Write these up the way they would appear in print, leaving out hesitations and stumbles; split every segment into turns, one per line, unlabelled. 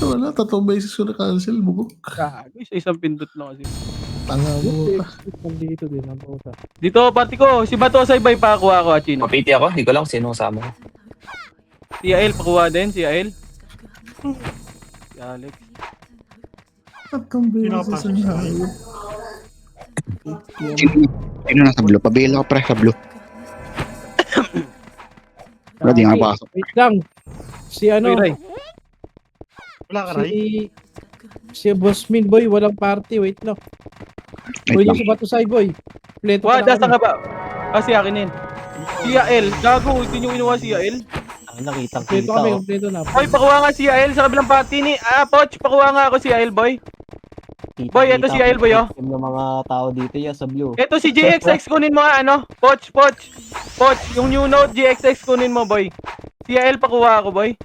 Wala, 3 beses ko na-cancel, bugok.
Gago, isang pindot lang kasi.
Tanga mo.
Nandito din ang puta.
Dito, party ko. Si Bato sa iba'y pakuha ko, Chino.
Mapiti ako, hindi ko lang sino kasama ko.
Si Ael, pakuha din. Si Ael. Si Alex.
3 beses ang hayop.
Sino nasa blue? Pabila ko pre sa blue. Wala di nga pasok.
Wait lang. Si ano,
Uy, Ray.
Wala ka, Ray?
si Boss Min boy, walang party. Wait lang.
Wait
Boy,
lang.
si Batusay boy. Pleto
Wala,
pa
dasa
lang
ka ba? Si akin yun. Si Ael. Gago, hindi nyo inuha si Ael.
Ang nakitang
Pleto
kita
kami,
oh.
kompleto na.
Boy, pakuha nga si Ael sa kabilang party ni... Poch, pakuha nga ako si Ael, boy. Boy, eto si Ael, boy, oh.
Yung mga tao dito yan sa blue.
Eto si GXX, kunin mo nga, ano? Poch. Yung new note, GXX, kunin mo, boy. Si Ael, pakuha ako, boy.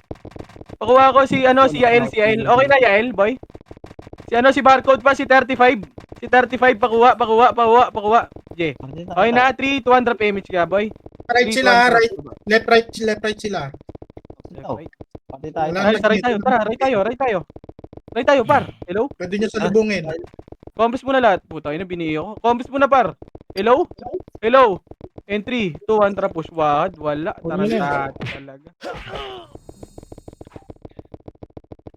Pakuha ko si, ano, si Yael. Okay na, Yael, boy? Si, ano, si Barcode pa, si 35. Si 35, pakuha. J. Okay na, 3, 200 image ka, boy.
Right sila, right. Left, right sila.
Oh, pati tayo.
Wala.
Ray tayo. Ray tayo, par. Hello?
Pwede nyo salubungin.
Combos mo na lahat. Puta, yun, biniyo ko. Combos mo na, par. Hello? And 3, 2, 1, tara push. Wala. Tarantado talaga.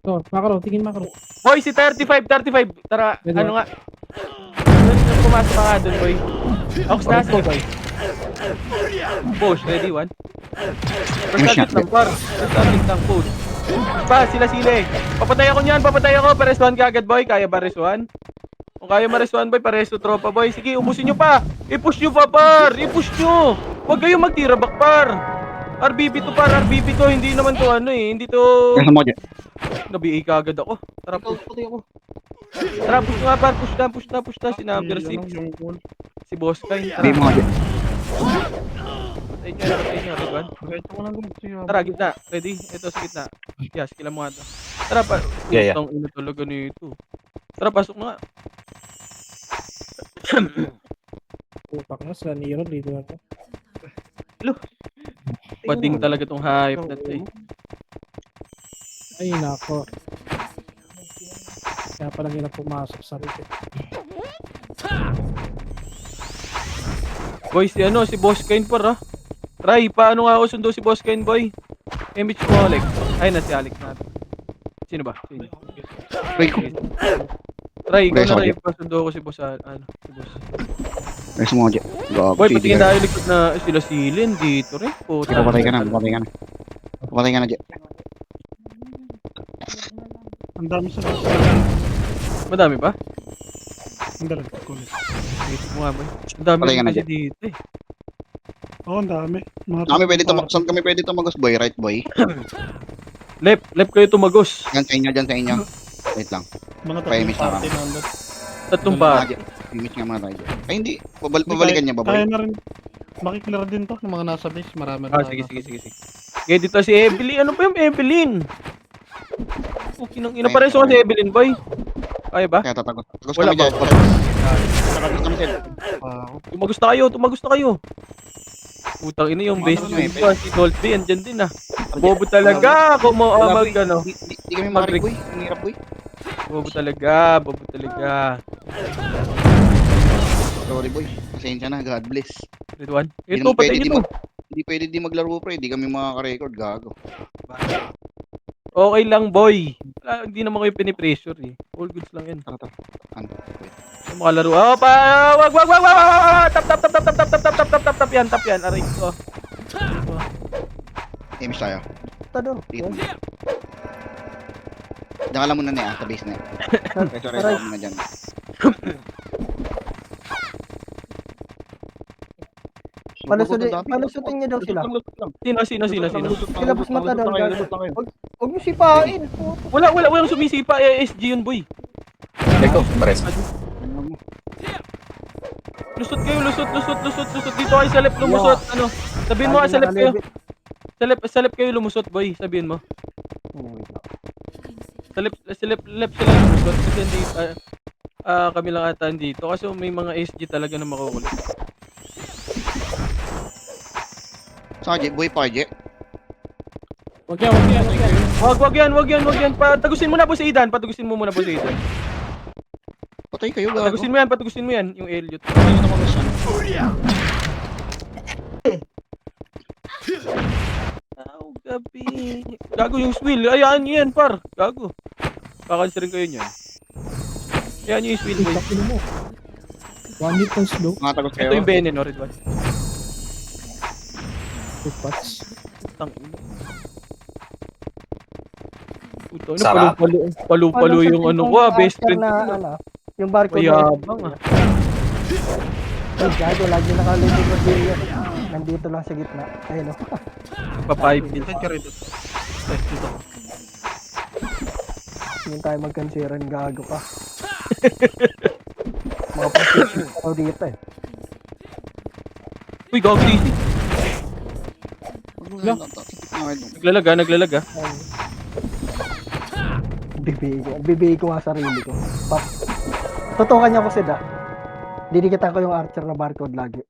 Oh, Macro, tingin Macro.
Boy, si 35. Tara,
Pwede
ano nga. Pumasok ka nga dun, boy. Ox na, sige, boy. Push, ready, 1. First target lang, par. First target lang, push. Pa, sila. Papatay ako niyan, Pares 1 ka agad, boy. Kaya ba res 1? Kung kaya ma-res 1, boy, pares 2 tropa, boy. Sige, ubusin nyo pa. I-push nyo pa, par. I-push nyo. Huwag kayong magtira back, par. RBB to, par. RBB to. Hindi naman to, ano eh. Hindi to...
Nasa mo dyan.
Nabi ka agad ako. Tara, push. Tara, push nga, par. Push na. Si number 6. Si Boss Kine.
Hindi mo dyan.
Patay nyo, Red 1. Tara, gitna. Ready? Ito sa gitna. Yes, kila mo nga ito. Tara, pa.
Yeah.
Itong ina talaga nito. Tara, pasok na nga.
Putak na, sa Nero, dito na to.
Bading talaga tong hype na to eh.
Ay, nako. Kaya pala nila pumasok sa rito.
Boy, si Boss Kine par, ah. Ray, paano nga ako sundo si Boss Kine, boy? Image mo, Alex. Ay, na si Alex natin. Sino ba? Sino?
Ray ko.
Ray, ikaw na,
Sorry.
Ray. Pasundo ko si Boss, si Boss.
Nasa mo dyan. Gago.
Boy, patingin tayo likod na sila silin dito rin. Puta.
Papatay ka na. Papatay ka na dyan.
Ang dami sa
Madami ba?
Ang dami.
Dito mo nga, boy. Ang dami
Patay ka
rin
na
kasi
dyan.
dito eh.
Oo, ang dami.
Saan kami pwede tumagos boy? Right boy?
Left kayo tumagos.
Dyan sa inyo. Wait lang.
Mga
Pa-image na
party nandun.
Tatlong
Mga
pa.
dyan. Image nga mga tayo. Ay hindi. Pabalikan niya ba boy?
Kaya na rin. Makikilala din to ng mga nasa base. Marami rin.
Sige. Okay, dito si Evelyn. Ano pa yung Evelyn? Okay, nang ina pa rin si Evelyn, boy. Kaya ba?
Kaya tatagos. Tagos
Wala
kami
ba?
dyan. Tagos kami sir.
Tumagos na kayo. Putang ina yung base
Ano,
ko. Si Dolphy, andyan din ah. Bobo talaga. Kung mo mag ano.
Di kami makarig boy. Ang hirap boy.
Bobo talaga.
Sorry boy. Pasensya na. God bless.
Red one.
Hindi
Ito,
naman pwede
patay
di
ito.
Hindi pwede di maglaro pre. Di kami makaka-record. Gago.
Okay lang, boy. Hindi naman kayo pinipressure eh. All goods lang yan.
Tara. Ano? Wait.
Yung makalaro. Wag! Tap yan. Aray ko.
Image tayo.
Tado.
Dito. Diyan ka lang muna na sa base na yan. Sorry, ako muna dyan.
Malusutin niyo daw sila.
Sino?
Sila mas mata daw. Huwag mo sipain.
Walang sumisipa. SG yun, boy.
Eko, pares.
Lusot kayo. Dito kayo sa left lumusot. Ano? Sabihin mo sa left kayo. Sa left kayo lumusot, boy. Sabihin mo. Sa left sila lumusot. Kasi hindi, kami lang ata dito. Kasi may mga SG talaga na makukulit.
Saan ka, boy pa, Jay?
Wag yan.
Wag yan. Patagusin mo na po si Idan. Patagusin mo muna po si Idan.
Patay kayo, gago.
Patagusin mo yan. Yung Elliot.
Patay na mga siya.
Gabi. Gago yung swill. Ayan yan, par. Gago. Kakansa rin kayo niyan. Ayan yung swill, boy.
Takino mo. One hit ng slow.
Mga tagot kayo.
Ito yung Benen, no, Red One.
Two pots.
Tangina. Puto, ano,
Sarap.
palu-palo yung ano ko, best
Archer
friend
na,
ko.
ano, yung barcode
Mayabang, ah.
Ay, gago, lagi nakalito ng billion. Nandito lang sa gitna. Ayun, o.
Pa-5 din.
Saan ka rin? Dito.
Hindi tayo magkansiran, gago ka. Mga position ko dito eh.
Uy, gago DC. Naglalaga.
Ayun. Bibigay ko nga sarili ko. Pap. Tutukan niya ko si Da. Didikitan ko yung archer na barcode lagi.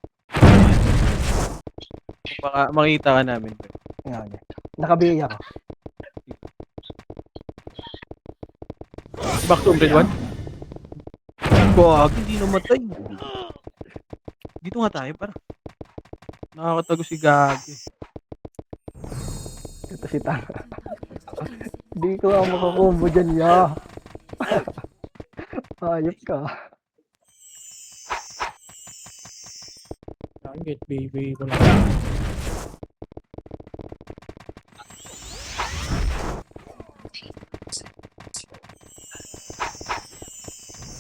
Baka makita ka namin.
Yan. Nakabiya ko.
Back to Red One. Gago, hindi namatay. Dito nga tayo, para. Nakakatago si Gagi.
Ito si Tanga. Di ko ang makakombo dyan, ya. Ayop ka.
Get baby ko lang.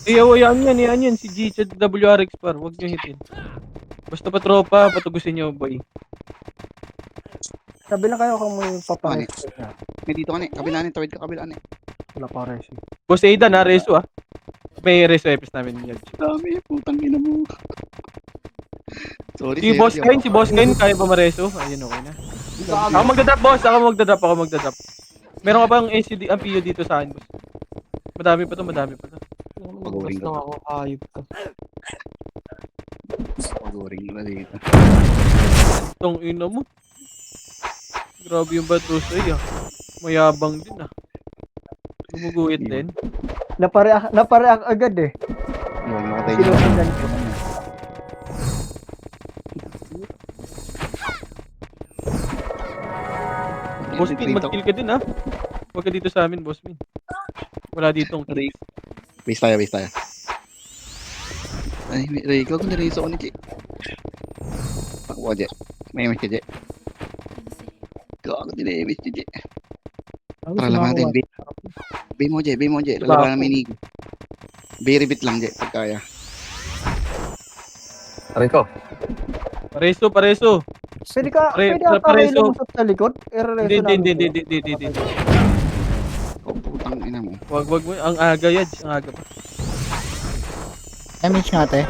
Yan yan. Si G WRX par. Huwag nyo hitin. Basta pa tropa, patugusin nyo, boy.
Sabi lang kayo kung may papanis.
May dito ka na. Kabilaan tawid ka kabilaan eh.
Wala pa resi.
Boss Aidan ha, reso ah. May reso epis namin yan.
Dami, putang ina mo. Sorry,
Si Boss Kain, kaya pa mareso? Ayun, okay na. Ako magdadrop, boss. Ako magdadrop. Meron ka bang ACD, ang PO dito sa akin, boss? Madami pa to.
Pag-uring
Basta ako ayop ka.
Pag-uring na dito.
Tong ina mo. Grabe yung batusay ah. Mayabang din ah. Gumuguhit din.
Napareact agad eh.
Yun, nakatay niya.
Sinusundan ko.
Boss Min, mag-kill ka din ah. Huwag ka dito sa amin, Boss Min. Wala ditong kills.
Base tayo. Ay, Ray, gago na rin sa ni Jay. Pakuha, Jay. May image ka, Jay. Gago din na image ni Jay. Para lang natin. Bay mo, Jay. Lalaban namin ni Bay-rebit lang, Jay. Pag kaya.
Rico,
Pareso.
Pwede ka
pareso.
lumusot sa likod? Erreso
Hindi.
Oh, putang ina mo.
Wag mo. Ang aga yan. Ang aga pa.
Image nga, te.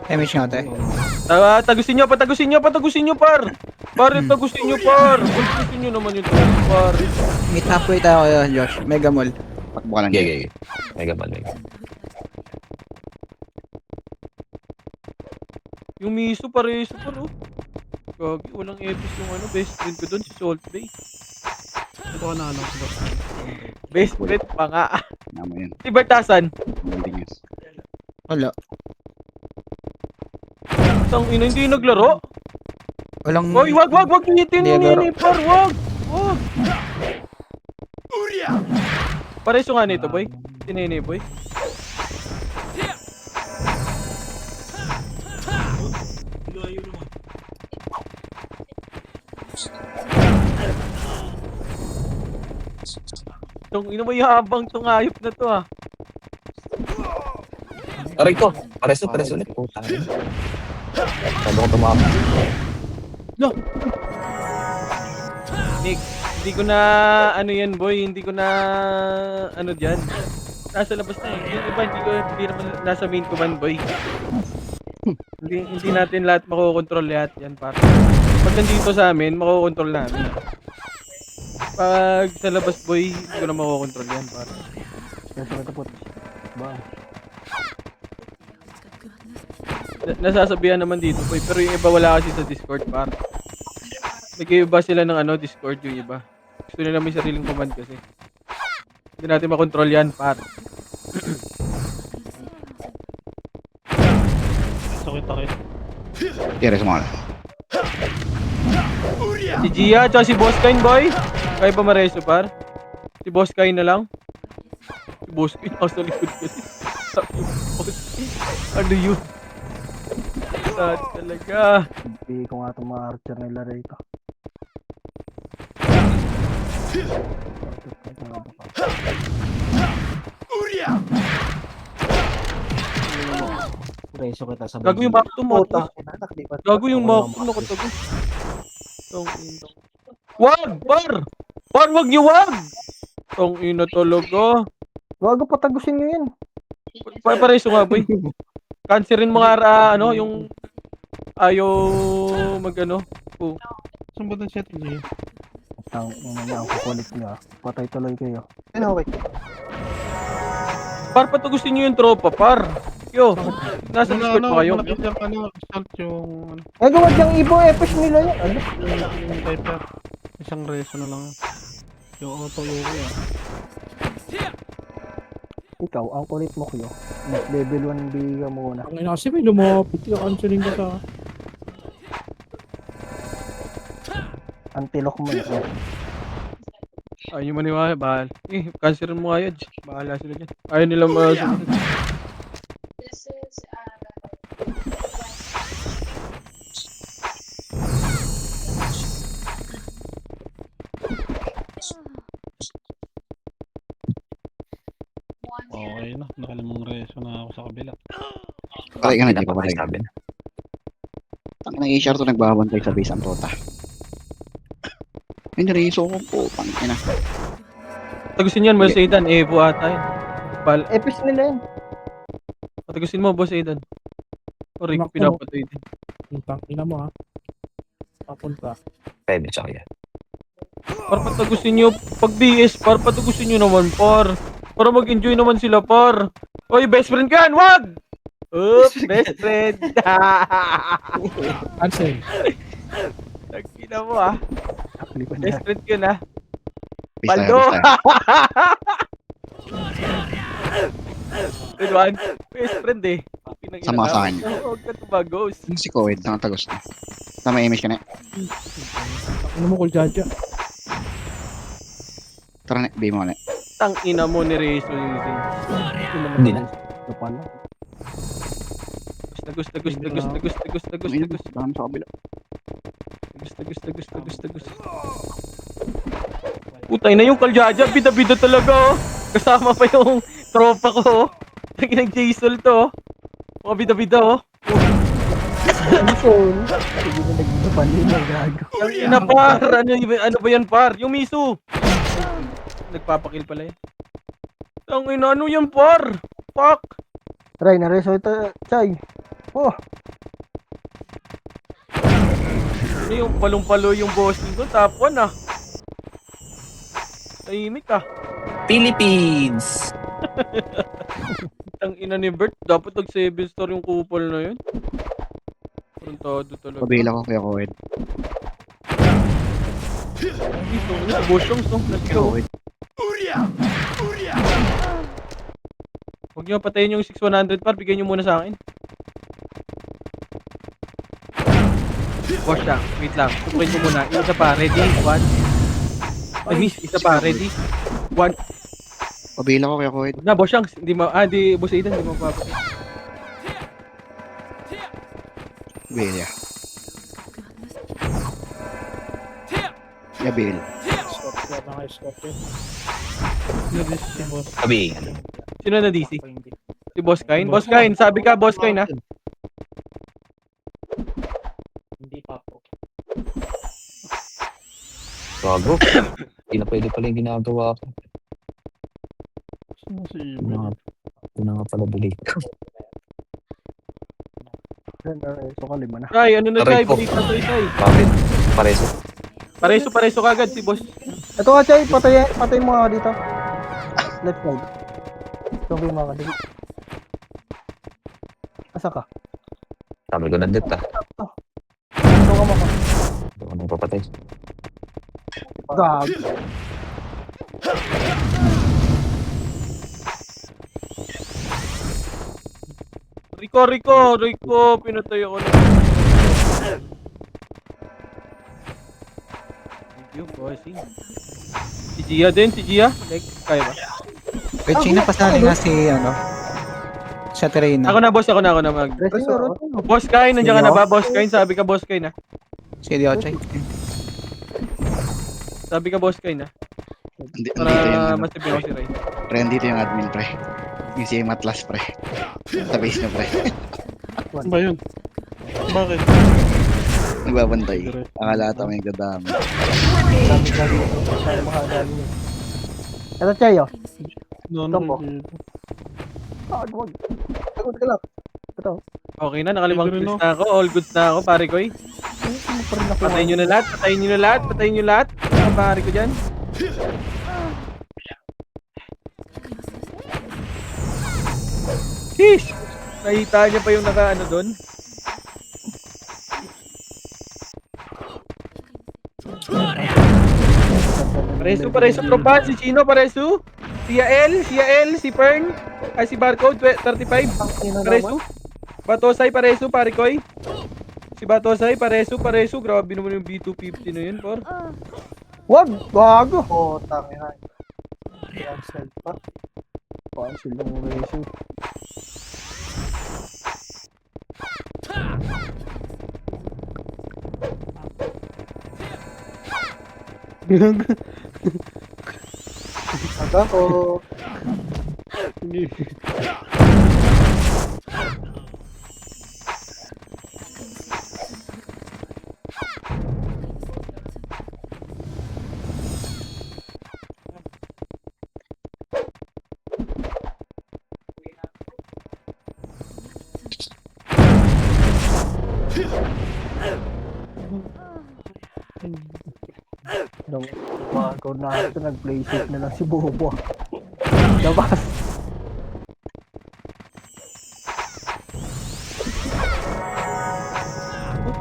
Image nga, te.
Tagusin nyo, patagusin nyo, par. Tagusin nyo, par. Tagusin nyo naman yung par.
Meet halfway tayo kayo, Josh. Mega Mall.
Takbo ka lang, Jay.
gege. Mega man.
Yung miso, pareso pa, no? Gagi, walang epis yung ano, best friend ko dun, si Salt Bay.
Ito ka na lang.
Best friend pa nga.
Nama yun.
Si Bertasan.
Holding news.
Wala.
Tang ina, hindi naglaro.
Walang...
Hoy, wag hitin
Hindi
yung
naglaro.
nini, par, wag. Pareso nga nito, boy. Si Nene, boy. Tong ina mo yabang tong ayop na to ah.
Rico, pareso ulit. Puta. Sabi ko tumama.
Nick, hindi ko na ano yan boy, hindi ko na ano diyan. Nasa labas na eh. Yung iba hindi naman nasa main command boy. hindi natin lahat makokontrol lahat yan para. Pag nandito sa amin, makokontrol namin. Pag sa labas boy, hindi ko na makokontrol yan para.
Yes, matapot. Ba.
Nasasabihan naman dito boy, pero yung iba wala kasi sa Discord par. Nag-iiba sila ng ano, Discord yung iba. Gusto nila may sariling command kasi. Hindi natin makontrol yan, par.
Sakit.
Tira sa mga.
Si Gia, tsaka si Boss Kain, boy. Kaya ba mareso, par? Si Boss Kain na lang. Si Boss Kain, ako sa likod kasi. Sabi yung Boss Kain. Ano yun? Sad talaga.
Hindi ko nga itong mga archer nila rito.
Preso kita sa
Gago yung Makto mo.
Puta.
Gago yung Makto. Nakatago. Tong ina. Wag! Par! Par, wag niyo wag! Tong ina talaga.
Wag ko patagusin nyo yan.
Pareso nga, boy. Cancerin mo nga, ano, yung ayaw mag-ano. Oh.
Saan ba siya ito, Gia?
Ang ina ang kukulit niya. Patay tuloy kayo. Ano, wait.
Par, patagusin niyo yung tropa, par. Yo, nasa Discord pa kayo.
Start yung,
Eh, gawad yung Ibo Epes nila yan. Ano?
yung typer. Isang reso na lang. Yung auto Yuki
Ikaw, ang kulit mo kayo. Level 1 biga muna.
Ang ina kasi may lumapit yung canceling ko sa...
Antilok mo na.
Ayaw nyo maniwala, bahal. Cancerin mo nga yan. Bahala sila dyan. Ayaw nila masusunod.
Okay na, nakalimang reso na ako sa kabila.
Patay ka na, di pa patay.
Sabi na.
Tang na HR to nagbabantay sa base ang tota. Hindi reso ko po, tangina.
Patagusin yan, Boss Aidan. Evo ata yun.
Epes nila yan.
Patagusin mo, Boss Aidan. O Rick,
Naku.
pinapatay din.
Yung tangina mo ha. Papunta.
Pwede siya kaya.
Par, patagusin nyo. Pag BS, par, patagusin nyo naman, par. Para mag-enjoy naman sila, par. Oy, best friend ka yan, wag! Oops, best friend.
Cancel.
Tagina mo, ah.
Nakalipan
Best
na.
friend ko na.
Base tayo,
Paldo!
base tayo.
Tudwan, best friend eh.
Sama sa akin.
Huwag ka tumagos.
Yung si Koed, nakatagos na. Tama image ka na.
Ano mo, Kuljaja?
Tara na, bay mo na.
Tang ina mo ni Rezo yung
Hindi na.
Ito pala.
Tagus.
Tama sa kabila.
Putay na yung Kaljaja, bida-bida talaga oh. Kasama pa yung tropa ko oh. Naging Jason to oh. Mga bida-bida oh.
Jason! Sige na nagpapanin na gago.
Ang ina par, ano ba yan par? Yung Misu. Nagpapakil pala yan. Ang ina, ano yan par? Fuck.
Try na reso ito, Chay. Oh,
Ano yung palong-palo yung bossing ko? Top 1 ah. Tahimik ah.
Philippines!
Ang ina ni Bert, dapat nag 7 star yung kupal na yun. Tarantado talaga.
Pabila ko kaya Koed.
Dito, sa bosyong so. Let's go.
Koed.
Huwag nyo patayin yung 6100 par, bigyan nyo muna sa akin. Wash lang, wait lang. Tutukin ko muna. Isa pa, ready? 1. Ay, miss, isa pa, ready? 1.
Pabila ko kaya Koed.
Na, boss Shanks, hindi boss Aidan, hindi mapapatay.
Pabila. Yabil.
Scott yan, mga Scott yan.
Sabi.
Sino na DC? Si Boss Kain? Boss Kain, sabi ka, Boss Kain ha?
Hindi pa po.
Bago. Hindi na pwede pala yung ginagawa ko.
Sino si
Ito na nga pala balik ko.
reso ka lima na.
Tay, ano na
Aray
Tay?
ko.
Balik na Tay.
Bakit? Pareso.
Pareso kagad si Boss.
Ito ka, Chay, patay mo nga dito. Left side. Zombie mga kadali. Asa ka?
Sabi ko nandito ah.
Ito ka maka.
Ito ko na Magpapatay.
Gag.
Rico, pinatay ako na. Thank you, bossing. Si Gia din, si Gia. Like, kaya ba?
Wait, sino pasali nga si, ano? Sa Terena.
Ako na, boss, ako na mag...
Resin na ron.
Boss Kain, nandiyan ka na ba, boss Kain? Sabi ka, boss Kain, na.
Si Diochay.
Sabi ka, boss Kain, na.
Andito yung,
Para
ano,
masipin ako si Ray.
pre, andito yung admin, pre. Yung si Matlas, pre. Sa base na, pre.
Ano ba yun? Bakit?
Nagbabantay. Akala ata may gadami.
Dami-dami. Masyado mahadami yun. Ito, Chayo.
No,
Topo.
no.
Wag, wag. Sagot ka lang. Ito.
Okay na, nakalimang
Libre,
kills
no?
na ako. All goods na ako, pare ko eh.
Ano pa rin ako?
Patayin nyo na lahat, patayin nyo na lahat, patayin nyo lahat. Mga pare ko dyan. Sheesh! Nakita niya pa yung naka-ano doon. Paresu, tropa. Si Chino, paresu. Si Yael, si Fern. Ay, si Barcode, 35. Paresu. Batosay, paresu, pare koy. Si Batosay, paresu. Grabe naman yung B250 na yun, por.
Wag! Gago! Oh, tangina. Cancel pa. Cancel yung resin. Aga ko. Magaw na ito, nag-play safe na lang si Bobo. Labas.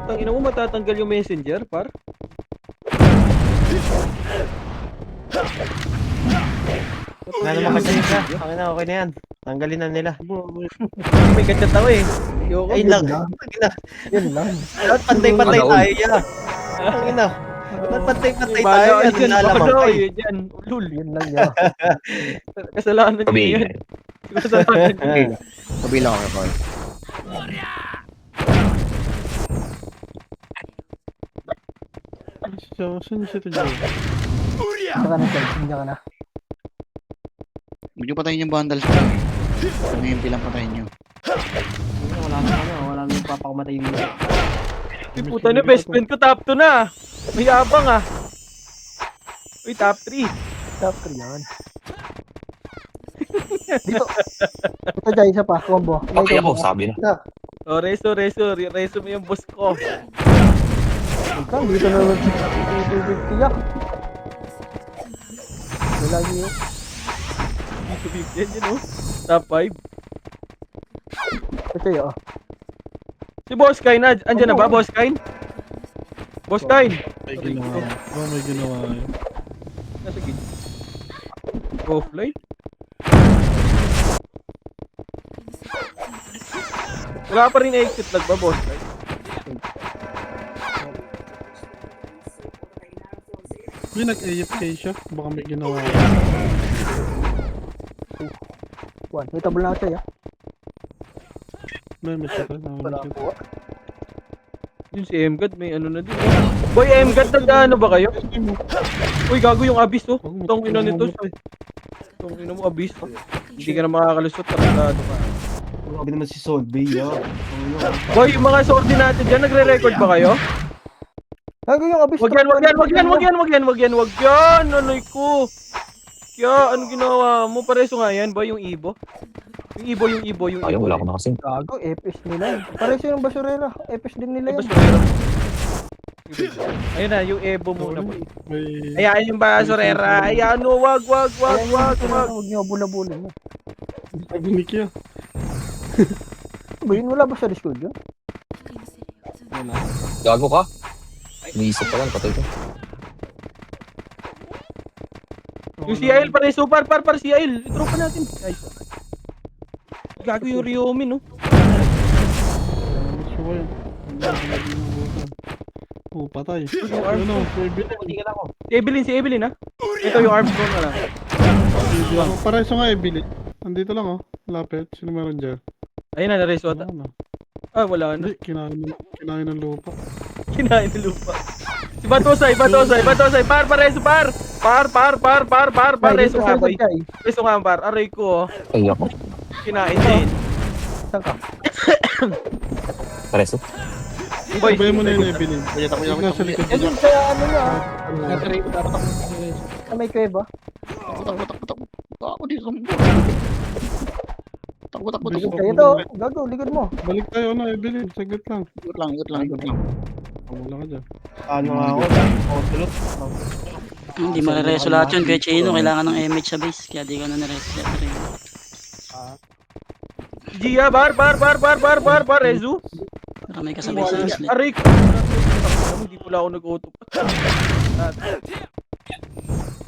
Tangina mo, matatanggal yung messenger, par.
Nga naman kasi ka. Okay na yan. Tanggalin na nila.
May kachat ako eh. Ayoko.
Ay, lang.
Yun lang.
Dapat pantay-pantay tayo yan. Ang ina. Dapat pantay-pantay tayo yan.
Dyan,
Lalamang
baka
tayo.
dyan. Ulul.
Yun lang yan.
Kasalanan niyo
Sabi.
yan. Kasalanan niyo.
Kabilang ako, Paul.
Saan siya ito dyan?
Saka na, Chelsea. Hindi ka na.
Huwag niyo patayin yung vandals, pre. Ngayon pilang patayin niyo.
Wala na yung papakamatay dito.
Uy, puta na, best friend ko top 2 na. May abang ah. Uy, top 3.
Top 3 yan. Dito. Ito dyan, isa pa. Combo.
Okay ako, sabi na.
Oh, reso mo yung boss ko.
Ikaw, dito na naman si 250 yak. Wala niyo.
Dito bigyan yun oh. Top 5.
Ito yun, oh.
Si Boss Kain na. Andyan na ba, Boss Kain? Boss Kain.
May ginawa. Oh, may ginawa yun.
Nasa gid. Offline? Wala pa rin exit lag ba, Boss Kain?
May nag-AFK siya. Baka may ginawa.
One. May tabla na ako sa'yo.
May sakal na.
Wala ko.
Yun si MGAD, may ano na din. Boy, MGAD, nag-ano ba kayo? Uy, gago yung Abyss oh. Tong ina nito. Tong ina mo, Abyss. Hindi ka na makakalusot. Tarantado ka.
Grabe naman si Solvay, ya.
Boy, yung mga sorti natin dyan, nagre-record ba kayo?
Gago yung abis.
Wag yan. Anoy ko. Kaya, ano ginawa mo? Pareso nga yan, boy, yung Ibo. Yung Ibo.
Ayaw, wala ko na kasi.
Gago, epis nila yun. Pareso yung basurera. Epis din nila yun.
Ayun na, yung Evo muna, boy.
May...
Ayan yung basurera. Ayan, no, wag.
Huwag niyo bula-bula.
Abinik yan.
Ba yun, wala ba sa Discord yun?
Gago ka? Umiisip pa lang, patay ko.
Yung CIL pare, so par CIL. I-drop pa natin. Ay, gago yung Ryomi, no?
Gusto ko yun. Oh, patay.
Yung arms
Ano?
Si Evelyn, ha? Ito yung arms na lang.
Oh, pareso nga eh, Billy. Andito lang oh. Lapit. Sino meron dyan?
Ayun na, nareso ata.
Wala na.
Ah, wala na.
Hindi, kinain ng lupa.
Kinain ng lupa. Si Batosay. Reso, par. Reso nga, boy. Reso nga, par. Aray ko, oh.
Ay, ako.
Kinain din.
Saan ka?
Pareso.
Boy,
Sabayan mo na yun, Evelyn. Nasa likod
Eh,
niya.
dun sa ano nga. Sa may kuweba.
Ako dito. Takbo.
Likod kayo to. Gago, likod mo.
Balik tayo na, Evelyn. Saglit lang.
Ikot lang.
Wala ka dyan.
Ano nga ako? Tulot.
Hindi marereso lahat yun. Kaya Chino, kailangan ng MH sa base. Kaya di ka na nareso sa rin.
Gia, bar. Reso.
Baka may kasabay sa islet.
Aray ko. Hindi pala ako nag-auto.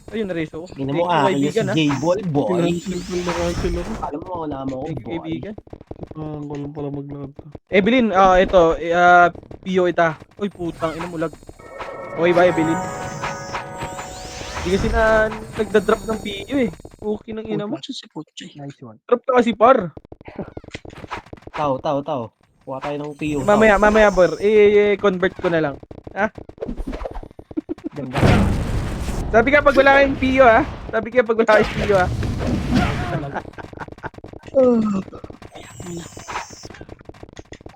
Ayun, nareso ko.
Hindi mo
Thank you,
si
kaibigan, ha?
J-Ball, boy.
Cancel ako.
Alam mo, wala mo ako,
Thank you,
boy.
kaibigan.
Ang walang pala maglakad.
Evelyn, ito, Pio ita. Uy, putang, ina mo lag. Okay ba, Evelyn? Hindi kasi na nagda-drop ng Pio eh. Okay ng ina mo.
Si Pucci.
Nice one.
Drop ka kasi par.
Tao. Kuha tayo ng PO.
Mamaya, bor. I-convert ko na lang. Ha?
Ganda.
Sabi ka pag wala kayong Pio, ha?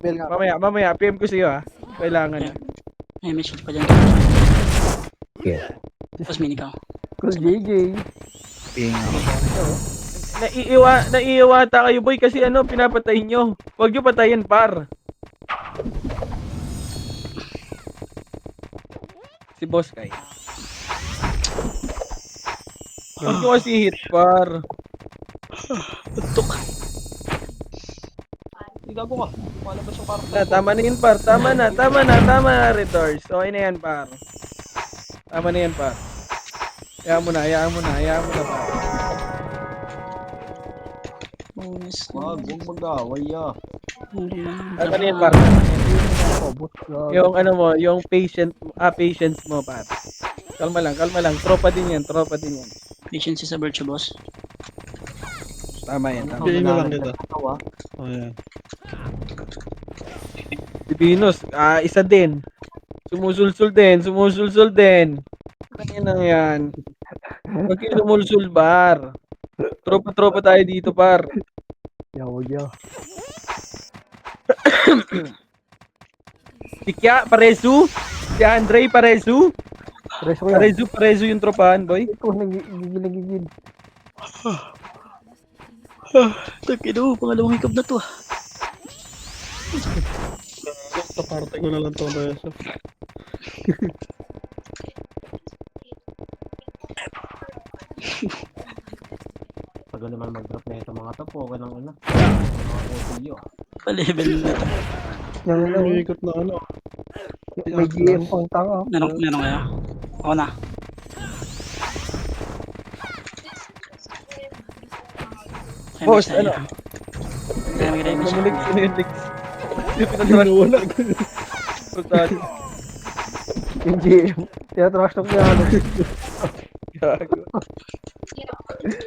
Bell nga.
Mamaya, PM ko sa'yo, ha? Kailangan.
May message pa dyan.
Yeah.
Tapos mini ka.
Cool JJ.
Naiiwata kayo, boy, kasi pinapatay nyo. Huwag nyo patayin, par. Si Boss Kai. Huwag nyo kasi hit, par.
Hindi gago ka. Malabas yung karton.
Tama na yun, par. Tama na, Retors. Okay na yan, par. Tama na yan, par. Hayaan mo na, par.
Bonus.
Huwag mag-away ah.
Tama na yan, par. Yung yung patience mo, par. Kalma lang. Tropa din yan.
Patience sa virtue boss.
Tama yan.
Bigyan na lang kita.
Tawa.
Oh, yan.
Si Venus, isa din. Sumusulsul din. Kaya na yan. Huwag kayo sumulsul, bar. Tropa tayo dito, par.
Yo.
Si Kya, Paresu. Si Andre, Paresu.
Reso ko yan.
Paresu yung tropahan, boy.
Ito, nagigil.
Takido, pangalawang hikab na to.
Sa parte ko na lang ito, Beso.
Pag naman mag-drop na ito mga tapo, okay lang ano. Mga OTU.
Pa-level na to.
Yung
Umiikot na ano.
may GM pang tanga.
Meron kaya? Ako na.
Boss,
MH tayo.
ano?
Kaya mag-ready siya.
Namulig ko na yung legs. Pinatrush. Pagtali.
Yung GM. Tinatrash talk niya.
Gago.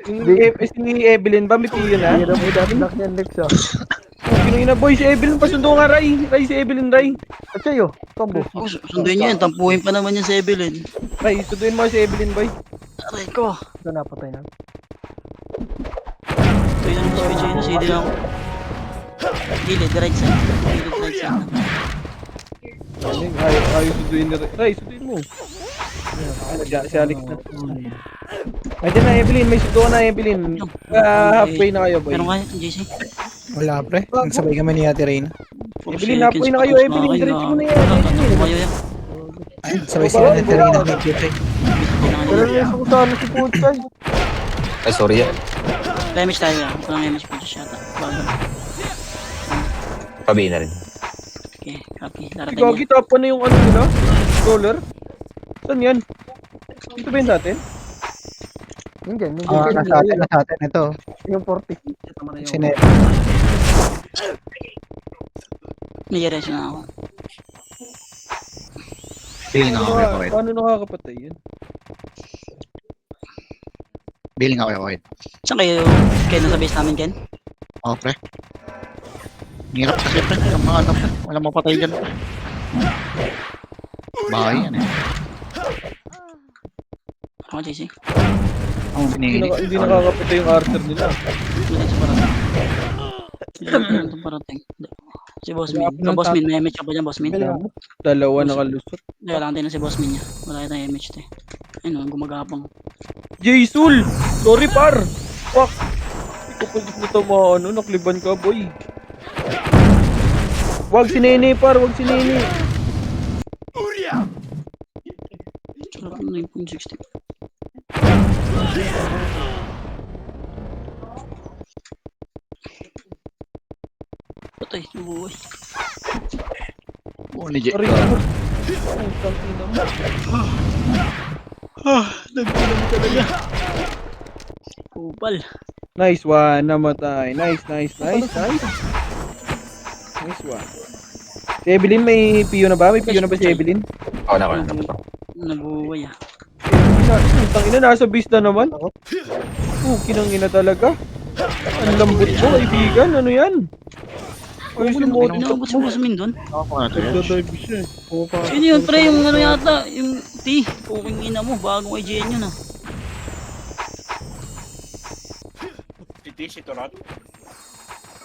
Si Evelyn ba? May piyo na?
Hirap mo dati lock niya Lex ah.
Kinuhin na, boy. Si Evelyn, pasundo nga, Ray. Si Evelyn, Ray.
At sa'yo, combo.
Oh, sunduin niyo yan. Tampuhin pa naman yan sa Evelyn.
Ray, sunduin mo si Evelyn, boy.
Aray ko.
Ito napatay na.
Ito yun ang switch yun. Sili lang ako. Gilid, right side.
Ayaw sunduin na, Ray. Sunduin mo. Si Alex na. Ayan na, Evelyn. May sundo na, Evelyn. Halfway na kayo, boy.
Meron kaya, JC?
Wala pre. Nagsabay kami ni Ate Reyna.
Evelyn, halfway na kayo, Evelyn. Diretso mo na yan, Evelyn.
Kayo yan.
Ay, sabay sila ni Ate Reyna.
Pero reso ko sana si Puchay.
Ay, sorry yan.
Damage tayo yan. Walang damage po siya yata. Bago.
Pabi na rin.
Okay, copy.
Si
Larating
Gogi,
yan.
top ko na yung ano nila. controller? Saan yan? Dito ba yun natin?
Yun dyan, yung
Ah,
dyan,
nasa atin ito.
yung 40.
Sine
May reso na ako.
Billing ako kay Koy.
Paano nakakapatay yun?
Billing ako kay Koy.
Saan kayo nasa base namin, Ken?
Oo, pre. Hirap kasi, pre. Yung mga ano, pre. Walang mapatay dyan, pre. Bahay yan, eh.
Ako, JC.
Ang sinili.
Hindi nakakapatay yung archer nila.
Hindi sa parating. Hindi sa parating. Si Boss Min. Boss Min, may image ka pa dyan, Boss Min?
Dalawa nakalusot.
Kailangan tayo na si Boss Min niya. Wala tayong image tayo. Ayun, gumagapang.
Jaysul! Sorry, par! Fuck! Hindi ko pwede na tama, nakliban ka, boy. Wag si Nene, par! Wag si Nene!
Sarap na 9.60. Patay, nabuhay.
Oo, ni Jay.
Sorry, par. Ang tangina mo.
Kupal.
Nice one, namatay. Nice. Nice one. Si Evelyn, may piyo na ba? May piyo na ba si Evelyn?
Ako na.
Nabuhay ah.
Tangina, nasa base na naman. Kinangina talaga. Ang lambot mo, kaibigan. Ano yan? Ayos yung moto.
Inabot si Boss Min doon.
Ako na to, yes.
Nagdadive siya eh.
Sino yun, pre? Yung ano yata? Yung T. Puking ina mo. Bagong IGN yun ah.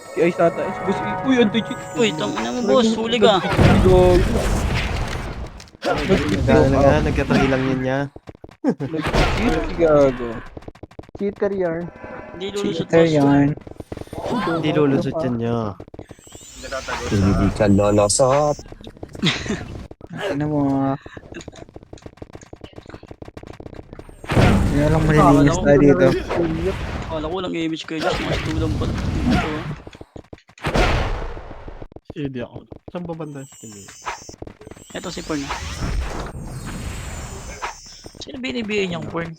Si Ice ata. Uy, anti-cheat.
Uy, tangina mo, boss. Huli ka.
Nagkatry lang yun niya.
Nag-cheat, gago.
Cheater yarn.
Hindi lulusot,
Cheater
boss.
yarn.
Hindi lulusot yun niya.
Hindi ka lolusot.
Ano mo? Hindi na lang malilinis tayo dito.
Akala ko lang image kayo. Just mga tulang pala. Ito ah.
Hindi ako. Saan ba banda? Hindi.
Ito si Porn. Sino binibigay niyang Porn?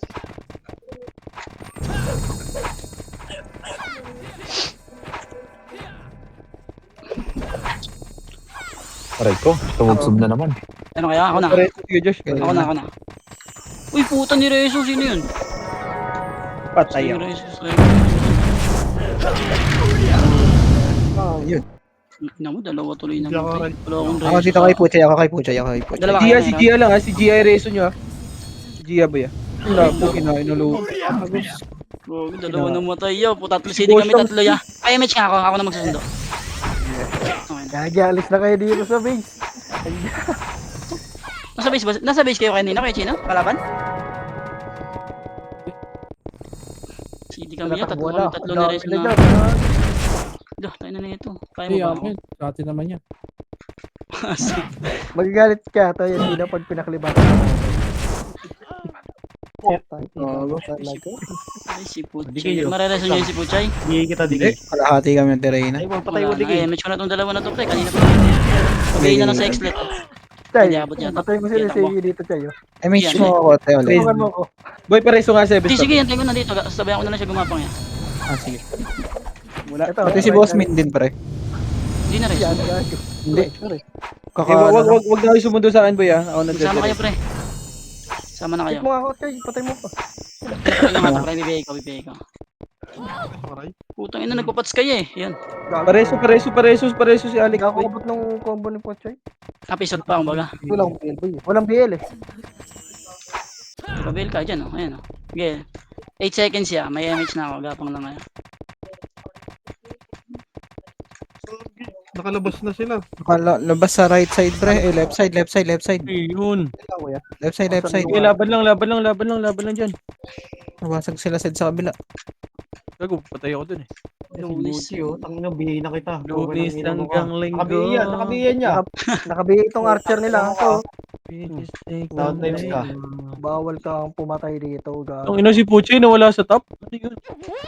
Aray ko, tumugsog na naman.
Ano kaya? Ako na.
Pareho sige, Josh.
Ako na. Uy, puta ni Rezo. Sino yun?
Patay
Sino
ako.
Rezo?
Yun.
Ina mo, dalawa tuloy na.
Hindi ako right.
Wala akong
Ako
Rezo.
dito kay Puchay, ako kay Puchay.
Dalawa
Gia,
kayo,
si
meron?
Gia lang ha. Si Gia ay reso nyo ha. Si Gia ba yan? Wala, kinain na loob.
Oh, dalawa na matay yaw. Tatlo CD kami, tatlo ya. Ay, image nga ako. Ako na magsusundo. Okay na.
Gagi, alis na kayo dito sa base.
Nasa base kayo kanina, kay Chino? Kalaban? CD kami ya. Tatlo na rin na. Dah, tayo na ito. Kaya mo
Hindi,
ba ako?
amin. Sa atin naman yan.
Magagalit ka, tayo hindi na pag pinakliban.
Ay, si Puchay. Mararason niya si Puchay.
Hindi kita digay.
Kalahati kami ng terrain.
Ay, patay
Wala
mo
na.
digay.
Ay, image ko na itong dalawa na to, pre. Kanina pa. Pagay na lang sa X-Let.
Chay,
Hindi abot yata.
patay mo sila
Yan,
si
ako.
dito, Chay.
I match mo ako, te, ulit.
Tulungan mo ako.
Boy, pareso nga 7
Hindi, sige, yan. Tayo ko na dito. Sabayan ko na lang siya gumapang yan.
Ah, sige.
Wala.
Ito,
Pati si Boss Min din, pre.
Hindi na rin.
Yan, gago.
Hindi.
Eh, wag na kayo sumundo sa akin, boy ha. Ako na
Sama kayo, pre. Sama na kayo.
Hit mo ako, Chay. Patay mo pa.
Patay na nga to, pre. Bibigay ko. Putang ina, nagpapats kayo eh. Yan.
Pareso si Alex. boy.
Nakakabot ng combo ni Pochay.
Episode pa, kumbaga.
Walang BL ba yun? Walang BL eh.
Pabil ka dyan, oh. Ayan, oh. Okay. 8 seconds ya. May image na ako. Gapang lang ngayon.
Nakalabas na sila.
Labas sa right side, pre. Eh, left side.
Yun.
Left side.
Okay, laban lang dyan.
Nabasag sila sa kabila.
Gago, patay ako dun eh.
Lunis.
Tangina, bihay na kita.
Lunis hanggang linggo.
Nakabiyan niya.
Nakabihi itong archer nila. Ito.
Downtimes ka.
Bawal kang pumatay dito. Gago.
Ang ina si Puchay nawala sa top. Ano yun?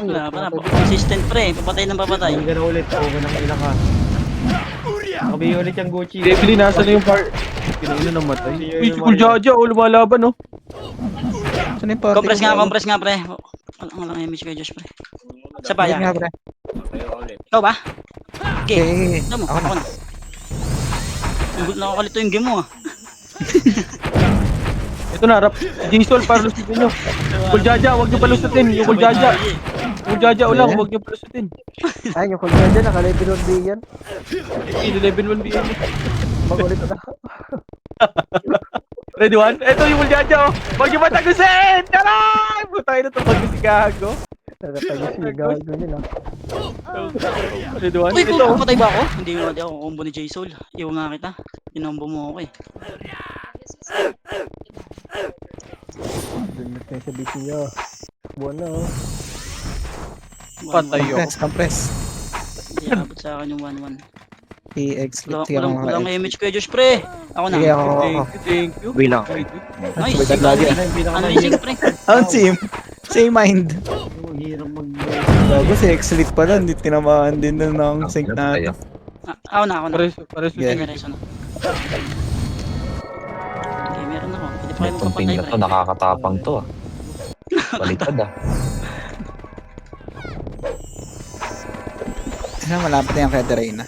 Wala pa na. Consistent, pre. Papatay ng papatay.
Hindi ka na ulit. Oo, nang ila ka. Nakabihay ulit yung Gucci.
Devly, nasa na yung par... Kinang ina namatay. Uy, si Cool Jaja, oh, lumalaban, oh.
Saan yung party?
Compress nga, pre. Walang image kay Josh, pre. Sa
Balik nga,
paya.
pre.
Ikaw ba? Okay.
Okay.
Ito mo,
Ako na.
ako na. Nakakalito yung game mo, ah.
Ito na, rap. J-Sol, para lusutin nyo. Cool Jaja, huwag nyo palusutin. Yung Cool Jaja. Cool Jaja, ulang, huwag nyo palusutin.
Ay, yung kulga dyan, naka-level 1B yan.
Level 1 BM.
Magulit na.
Ready one? Ito yung Cool Jaja, oh. Huwag nyo matagusin! Taray! Putay na ito, pag si Gago.
Nakatagos yung gago nila.
Ready one?
Uy,
Ito, oh.
patay ba ako? Hindi ako combo ni J-Soul. Iwan nga kita. Inombo mo ako, eh.
Dunod kayo sa base niyo. Buwan na, oh.
Patay, oh.
Compress.
Hindi abot sa akin yung 1-1.
I-exit. Sige, ako
Walang image kay Josh, pre. Ako na.
Sige, ako.
Thank you.
Bilang.
Nice.
Sabay lagi.
Unleashing, pre.
Same mind. Bago si Exlit pala, hindi tinamaan din na ng sync natin.
Ako na.
Pares
Yeah.
Sige, reso na. Okay, meron ako. Pwede pa kayo
Itong ping
magpapantay,
na
pre.
to, nakakatapang to ah. Balitad ah.
Malapit na yung kay Terena.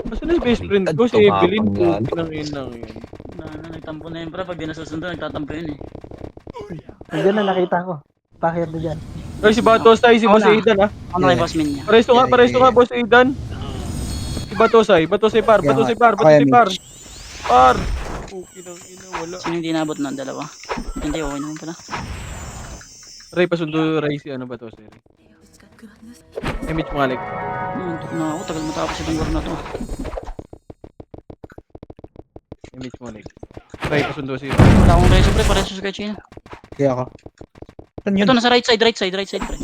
Basta na yung best friend ko, si Evelyn. Putang ina yun.
Nagtampo na yun, pre. Pag di nasusunod, nagtatampo yun, eh.
Nandiyan na, nakita ko. Pakir na dyan.
Ay, si Batosay, si Boss Aidan, ha?
Ako na kay boss min niya.
Paresto nga, Boss Aidan. Si Batosay par. Par! Okay nang ina, wala.
Sino hindi nabot na? Dalawa. Hindi, okay naman pala.
Ray, pasundo Ray si ano Batosay. Image mo alik.
Nandun na ako. Tagal matapos itong war na to.
Image mo alik. Ray, pasundo si
Wala akong reso, pre. Pareso sa kay Chino.
Kaya ako. Saan yun?
Ito, nasa right side, pre.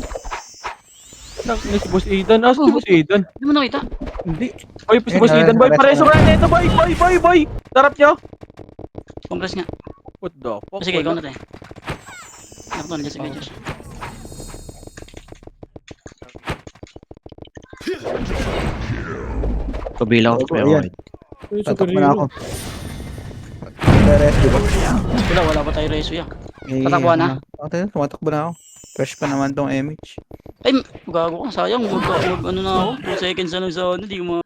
Nak, si Boss Aidan. Ah, si Boss Aidan.
Hindi mo nakita?
Hindi. Boy, si Boss Aidan, boy. Pareso ka na ito, boy. Sarap nyo.
Compress nga.
What the fuck?
Sige, ikaw na tayo. Ako na, nandiyan si kay Josh.
Kabilang ako.
Ayan. Tatakbo na ako. Rest, di ba?
Wala pa tayo reso, ya.
Eh,
Tatakbo na?
Tumatakbo na ako. Fresh pa naman tong image.
Ay, gago ka. Sayang. Ano na ako? 2 seconds na lang sa ano. Di ko ma...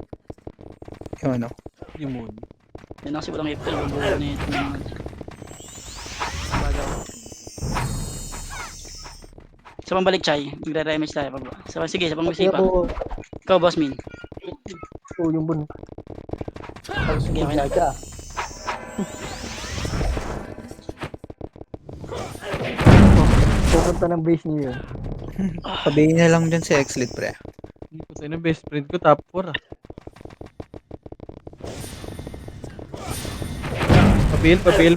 Yung ano.
Hindi mo.
Yan kasi walang hipter. Babuo na ito. Sa pambalik, Chay. Magre-remage tayo. Sige, sa pang-isipan.
Ako,
Ikaw, boss min.
yung bun.
Sige, okay na.
Pupunta ng base niyo yun.
Sabihin niya lang dyan si Exlit, pre.
Patay na best friend ko, top 4 ah.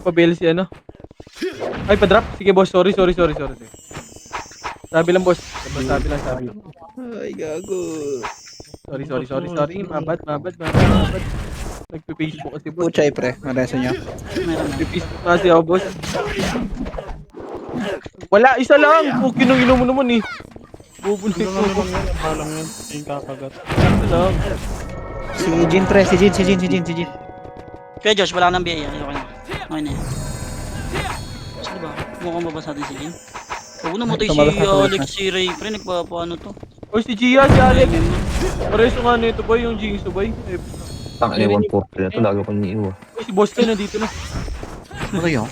Pabil si ano. Ay, pa-drop. Sige boss, sorry. Sabi lang boss. Sabi lang.
Ay, gago.
Sorry. Mabad. Nagpe-Facebook kasi boss.
Puchay, pre. Mareso niya.
Meron na.
Nagpe-Facebook kasi ako boss. Wala, isa lang. Okay nung inom mo naman eh. Bubunit
Ano
ko.
naman yan? Balang yan. Yung kakagat.
Isa lang.
Si Jin, pre. Si Jin.
Kaya Josh, wala ka ng BA. Okay na. Okay na yan. Sino ba? Mukhang babasa din si Jin. Huwag na matay si Alex, si Ray. Pre, nagpapaano to.
Oy, si Gia, si Alex. Pareso nga nito boy, yung Jingso boy.
Tang ina 140 na to, lalo ko iniiwa.
Oy, si Boss Tay nandito na.
Ano yun?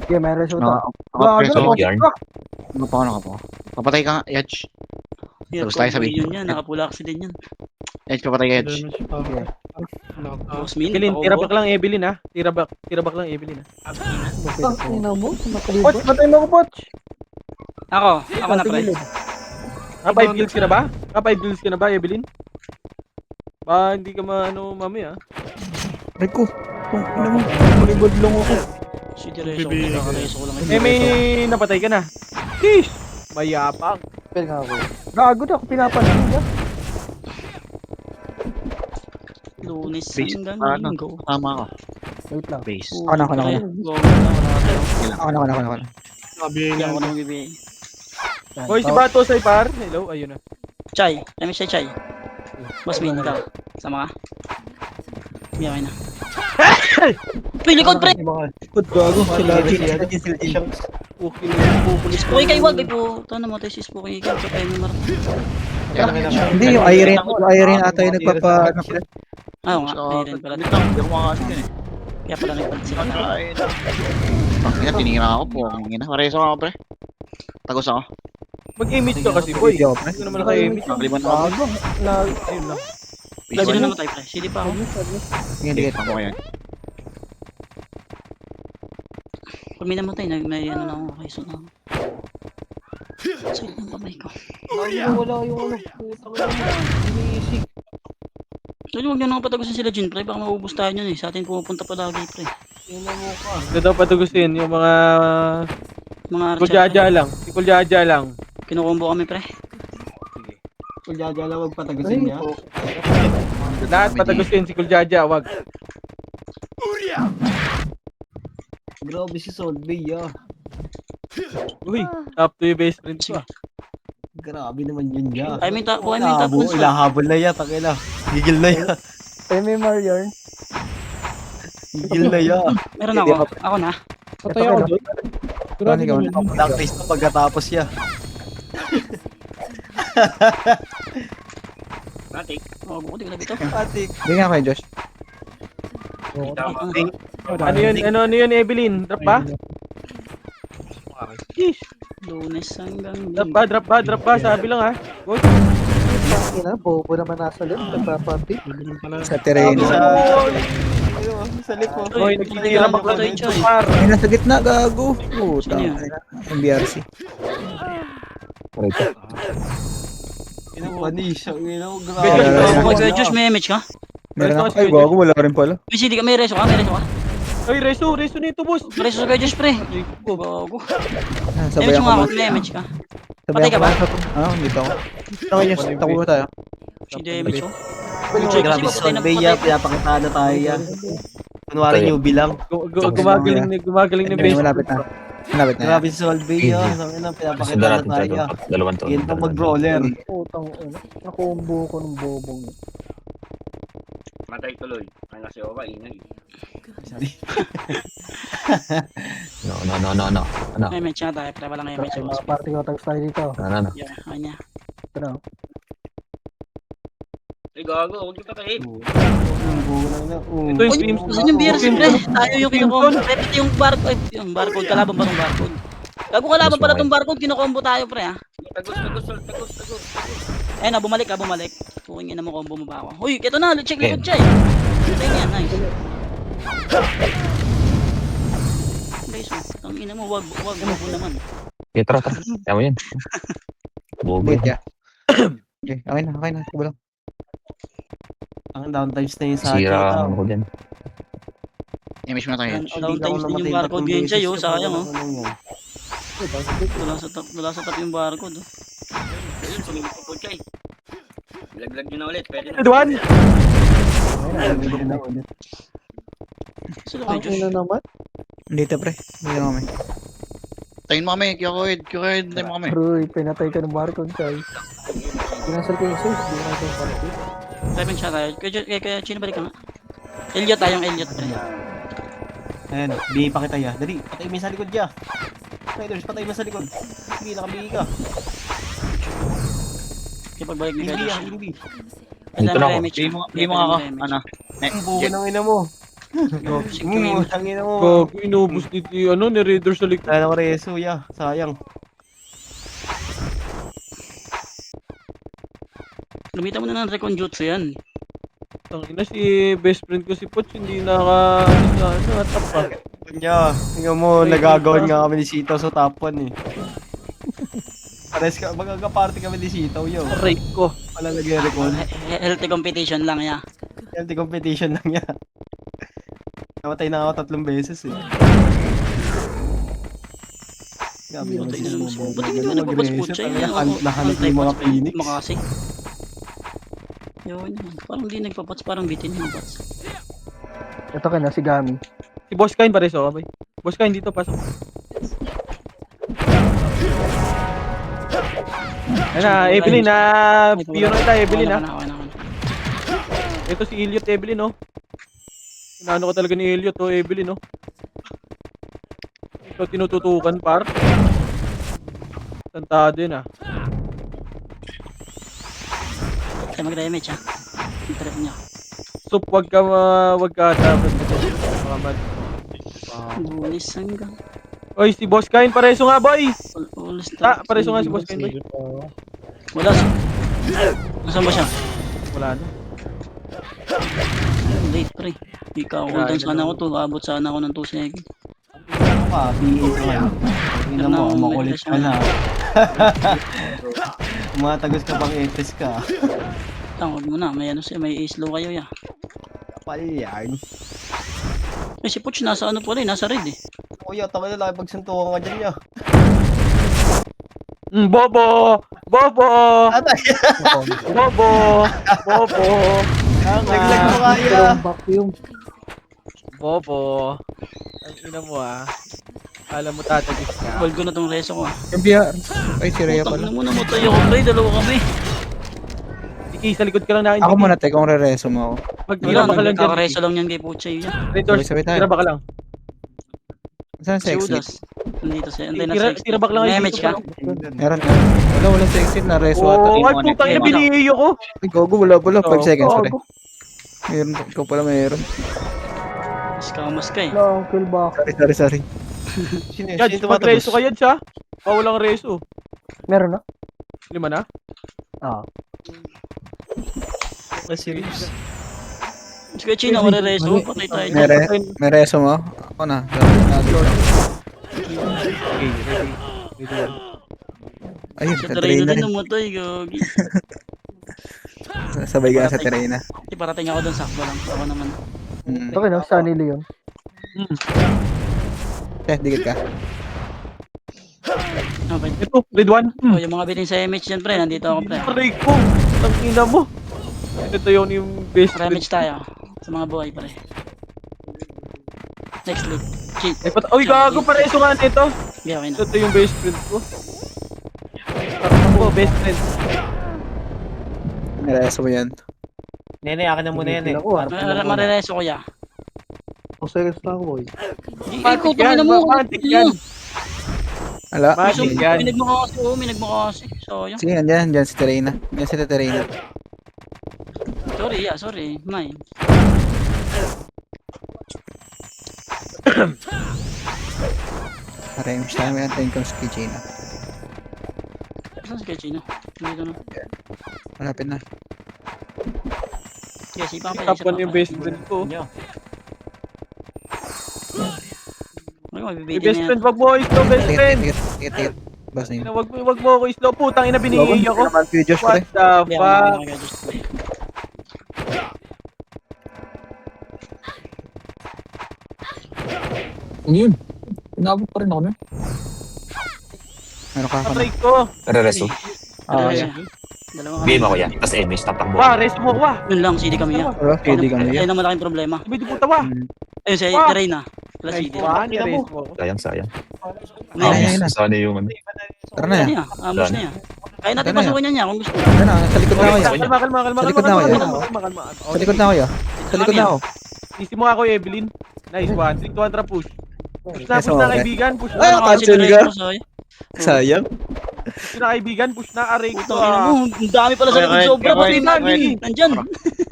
Okay, may resulta.
Naka-preso.
Yarn.
Ano pa? Papatay ka nga, Yadge.
Hirap
Tapos tayo
ko
sabihin.
yun yan. Nakapula kasi din yan.
Yadge, papatay ka, Yadge.
Damage pa.
Boss min.
Evelyn, tirabak lang Evelyn ha. Tirabak lang Evelyn ha.
Poch, patay mo ko, Poch.
Ako na pre.
Ah, 5 kills ka na ba? 5 kills ka na ba, Evelyn? Ba, hindi ka mamaya.
Ay ko. Ano mo? Bulibod lang ako.
Si Direso ko, nakareso ko lang.
May napatay ka na. Sheesh! Mayapang.
Gago na ako pinapansin niya.
Lunes
Base.
hanggang
Ano?
linggo.
Tama ka.
Wait lang.
Base.
Ako na.
Sabi
Hindi
niya.
ako na magbibigay.
Hoy, si Bato say par. Hello, ayun na.
Chay, kami siya Chay. Boss min, ikaw. Sama ka? Hindi, okay na. Uy, likod, pre!
Good gago. Sila Jin.
Okay na yung pupulis ko.
Spooky kayo, wag. Ay po, ito namatay si Spooky kayo. Ito kayo memar.
Hindi, yung Irene ata yung nagpapa... ano, pre.
Ah, oo nga. Ayun pala.
Hindi ako makakasin eh.
Kaya pala nagpansin.
Pangina, tinira ako po. Pangina, pareso ako pre. Tagos ako.
Mag-image ka kasi, boy.
Hindi ako, pre.
Hindi naman naka-image.
Nakaliban ako.
Ayun lang.
Lagi na namatay, pre. Sili pa ako.
Hindi, hindi.
Ako yan.
Pag may namatay, may ano na ako. Okay, so na ako. Sa'yo ng kamay ko.
Wala yung ano. Putang ina. Iniisig.
Dali, huwag nyo nang patagusin sila, Jin, pre. Baka maubos tayo yun eh. Sa atin pumupunta palagi, pre.
Yun na mo ka.
Ito daw patugusin yung mga...
Mga
Kuljaja lang. Si Kuljaja lang.
Kinukombo kami, pre.
Kung jajala, wag patagusin niya.
Lahat patagusin si Kuljaja, wag.
Grabe si Solvay, ah.
Uy, up to yung best friend ko.
Grabe naman yun, ya.
Ay, may tapo, ay, may tapo.
Ilahabol na ya, takila. Gigil na ya.
MMR yarn.
Gigil na ya.
Meron ako. Ako na.
Patay ako doon. Grabe
Ikaw,
naman.
Blacklist na pagkatapos ya.
Matik. Oh, buko, di ko nabito.
Patik.
Hindi nga kayo, Josh.
Ano yun, Evelyn? Drop ba? Sheesh.
Lunes hanggang
Drop ba? Sabi lang ha. Boy.
Ina, bobo naman nasa loob. Nagpapati.
Sa terreno.
Sa likod.
Boy, nagtitira pa
Patay,
ka.
Choy.
Ay, nasa gitna, gago. Puta.
Sino yun?
Ang BRC.
Panis, ang ina mo,
Grabe.
grabe.
Kuya Josh, may image ka?
Meron ako. Ay, gago. Wala rin pala.
May CD ka, may reso ka, may reso ka.
Ay, reso nito, boss.
Reso sa Kuya Josh, pre. Gago.
Ah, sabay
Image mo
ako.
nga ako, may image ka.
Sabay
Patay ka ba?
Ah, dito ako. Okay, Josh. Takbo tayo.
Si damage mo.
Grabe si Solvay ya, pinapakitaan na tayo ya. Kunwari newbie lang.
Gumagaling na
Hindi,
best
malapit na. Malapit na.
Grabe si Solvay ya. Sabi na, pinapakitaan na tayo ya.
Dalawang turn.
Yan pang mag-brawler.
Putang ina. Nakombo ko ng bobong.
Matay tuloy. Ay, nasi Owa, ingay.
No. Ano?
May image nga tayo, pre. Walang image.
Mga party ko tayo tayo dito.
Ano?
Yeah, kanya.
Ano?
Ay, gago. Huwag yung patayin.
Ito yung
Uy,
stream.
saan yung BRC, pre? Tayo yung kinukombo. Pre, pati yung barcode. Ay, yung barcode. Kalaban ba ng barcode? Gago kalaban pala tong barcode. Kinukombo tayo, pre, ha?
Tagos.
Ayun na, bumalik. Puking ina mo, combo mo ba ako? Uy, eto na, check likod siya eh. Patay niya, nice. Guys, ang ina mo, wag naman.
Okay, tara. Kaya mo yan. Bobo.
Wait, yeah. Okay, okay na. Takbo lang.
Ang downtimes na yun sa
Sira
akin.
ako dyan.
Image mo na tayo.
Downtimes din yung barcode ngayon siya, yo. Sayang, oh. Wala sa top yung barcode, oh.
Ayun, sumilip ko po, Chay. Laglag nyo na ulit. Pwede na.
Edwan!
Sila
Ang
kayo, Josh.
ina naman.
Dito, pre. Dito kami.
Tayin mo kami. Kyokoid. Tayin mo kami.
Roy, pinatay ka ng barcode guys. Pinansal ko yung safe. Di na ito party.
Seven shot tayo. Kaya Chino, balik ka nga. Elliot tayong Elliot, pre.
Ayan, bihi pa kita ya. Dali, patay mo sa likod ya. Spiders, patay mo sa likod. Sige, nakabihi ka.
Kaya pagbalik ni
Hindi
Josh.
ya, hindi.
Dito na ako.
Bigay mo nga ako. Ano?
Ang buko ng ina mo. Ang ina mo.
Gago, inubos dito yung ni Raider sa likod.
Kaya na reso ya, sayang.
Lumita mo na ng recon jutsu yan.
Tangina si best friend ko si Poch, hindi natap pa.
Kanya, tingnan mo, nagagawan nga kami ni Sitaw sa top 1 eh. Pares ka, magkakaparty kami ni Sitaw yo.
Rape ko.
Wala nag-recon.
Healthy competition lang, ya.
Healthy competition lang yan. Namatay na ako 3 beses eh. Gabi naman si Sumo.
Ba't hindi mo nagpapats po siya?
Nahanap yung mga Phoenix.
Makasi. Yun. Parang di nagpapats, parang bitin yung pats.
Ito ka na, si Gami.
Si Boss Kain pares oh, bay. Boss Kain dito pasok. Evelyn Piyon na tayo, Evelyn
Okay na.
Ito si Elliot Evelyn oh. Inaano ka talaga ni Elliot, oh, Evelyn, no? Ikaw tinututukan, par. Tanta din, ah.
Kaya mag-damage ha. Yung trap niya.
So, wag ka dapat mag
Bulis hanggang.
Oy, si Boss Kain, pareso nga, boy!
Ulis
Pareso nga si Boss Kain, boy.
Wala. Nasaan ba siya?
Wala na.
Late pre. Ikaw, cooldown sana ako to. Abot sana ako ng 2 seconds.
Ano ka? BA ka nga. Tingnan mo, makulit ka na. Umatagos ka pang etes ka.
Tangod mo na. May ano siya. May slow kayo ya.
Kapal yan.
Eh si Puch nasa ano pala eh. Nasa red eh.
Kuya, taka na lang pagsuntukan ka dyan niya.
Bobo! Bobo!
Atay!
Bobo! Bobo!
Laglag mo kaya.
Vacuum.
Bobo! Ang ina mo, ah. Alam mo tatagis ka.
Hold ko na tong reso ko ah.
Kambiya. Ay, si Rhea
Putang
pala.
na muna mo tayo ko pre. Dalawa kami.
Iki, sa likod ka lang na.
Ako muna, teka, kung re-reso mo ako.
Magtira ba ka lang dyan?
Kakareso lang yan kay Puchay yan.
Raiders,
Sabay-sabay tayo.
tira ba ka lang?
Saan sa
Si
exit?
Udas. Nandito siya. Antay na sa exit.
Tira ba ka lang?
Damage ka?
Meron. Wala sa exit na reso ata.
Oh, ay putang ina, binihiyo ko.
Ay, gogo, wala. 5 seconds, sorry.
Gago.
Meron, ikaw pala mayroon.
Skamas ka eh.
Long kill back.
Sorry.
Sino
Judge, mag-reso ka yan siya. Walang reso.
Meron na?
5 na?
Ah.
Serious.
Sige, Chino, wala reso. Patay tayo
May,
dyan.
may reso mo? Ako na.
Okay, ready.
Ayun,
Sa
sa
terreno
train na
din
rin.
namatay, gagi.
Sabay ka sa train na.
Hindi, parating ako doon, sakto lang. Ako naman.
Okay no, Sunny Leon.
Dikit ka.
Okay.
Ito, red 1.
Oh, yung mga bitin sa MH dyan, pre. Nandito ako, pre.
Aray ko. Ang ina mo. Ito yung best friend.
Remage tayo. Sa mga buhay, pre. Next lead. Cheat.
Uy, gago, pareso nga nito.
Yeah, okay na.
Ito yung best friend ko. Ako, best friend.
May reso mo yan.
Nene, akin na muna yan eh.
Marireso ko ya.
O seconds na ako, boy.
Ikaw, tangin na mo.
Matik yan.
Wala.
Matik yan.
Minag mo kasi. Oo, minag mo kasi. Sayang.
Sige, andyan si Terena. Andyan si Terena.
Sorry, yeah, sorry. Mine.
Pareho siya. May antayin ko si Gina.
Saan si Kachino? Dito na.
Malapit na.
Yes, ipa pa.
Top 1 yung best friend ko.
Ay,
Yung
mabibitin
best
na yan.
friend, wag mo islo, best friend.
Tikit. Bas na yun.
Wag mo ako islo. Putang ina, binihiyo ko.
Naman si Josh
What
pre.
the
Hindi,
fuck?
ako just play.
Ano yun? Inabot pa rin ako na.
Meron ka
Aray ko.
Re-reso.
Dalawa
yeah.
siya. Dalawa kami.
BM ako yan. Tapos MH, tatakbo.
Wah, rest mo, wah.
Yun lang, CD kami yan.
Wala, pwede kami yan.
Ayun ang malaking problema.
Sabi di puta, wah.
Ayun, si
Wow.
Reyna. Plus
Nice
CD.
one, rest mo.
Sayang.
Ayun na.
Sana yung ano.
Tara na
Ano
yan.
yan? Amos na yan. Kaya natin
Ano yan?
pasukan niya kung gusto.
Tara na, sa likod na ako yan.
Kalma.
Sa likod na ako yan.
Kalma.
Sa likod na ako yan. Sa likod na ako.
Isi mo ako, Evelyn. Nice one. 3 to 1 push. Push na,
Yes,
push na,
okay.
kaibigan. Push
Ay,
na.
cancel ka?
Sayang.
Sayang.
Push na, kaibigan. Push na, aray ko.
Putang ina mo, ang dami pala sa likod. Sobra pati yung admin. Nandyan.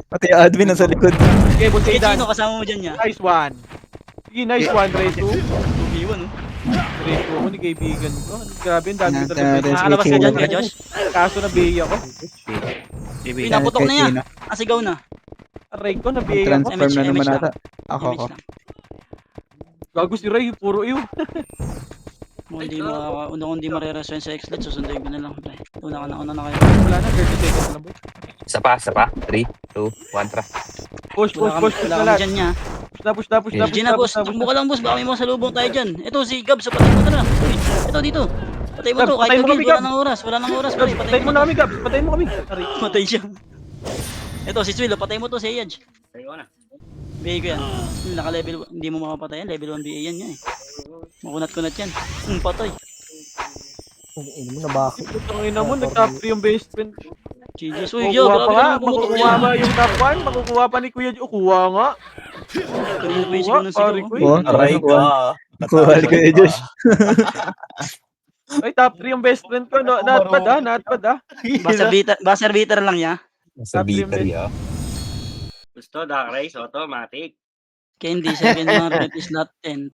Pati yung admin nasa likod.
Okay, boss,
Sige,
Aidan.
Chino, kasama mo dyan niya.
Nice one. Sige, nice one, Reto.
2v1, oh.
Reto ako ni kaibigan ko. Grabe, ang dami ko
Natin,
talaga.
Nakakalabas ka dyan, kaya Josh.
Kaso nabihi ako.
Pinaputok na niya. Asigaw na.
Aray ko, nabihi ako.
Transform na naman
MH
ata. Ako.
Image lang.
Gago si Ray, puro iyo.
Kung hindi mareresuin sa X-Lit, susunduin ko na lang, pre. Una na kayo.
Wala na, 30 seconds na boy.
Isa pa. 3, 2, 1, tra.
Push
Wala
na
kami
lang.
dyan niya.
Push na.
Gina, boss. Takbo ka lang, boss. Baka may mga salubong tayo dyan. Ito, si Gabs. Patay mo na. Ito, dito. Patay mo to.
Gabs, patay
Kahit
mo
kagil,
kami,
wala
Gabs.
nang oras. Wala nang oras, pre.
Patayin mo na kami, Gabs. Patayin mo kami. Aray.
Patay siya. Ito, si Swilo. Patay mo to, si Ayaj. BA ko yan. Naka-level, hindi mo makapatay yan. Level 1 BA yan yan eh. Makunat-kunat yan. Patay.
Ano mo na bakit?
Putang ina mo, nag-top 3 yung best friend.
GG. Uy, yo,
Makukuha pa
grabe
nga.
ka naman pumutok
Makukuha
niya.
pa yung top 1. Makukuha pa ni Kuya Jo. Kuha nga.
Kanina pa yung sigaw ng sigaw.
Pare ko
oh.
eh.
Aray ka.
Kuha ka na, Josh.
Ay, top 3 yung best friend ko. No, natpad ah.
Buzzer beater lang niya.
Sa bitter ya.
Gusto, Dark Race, automatic.
Candy, 7 is not 10.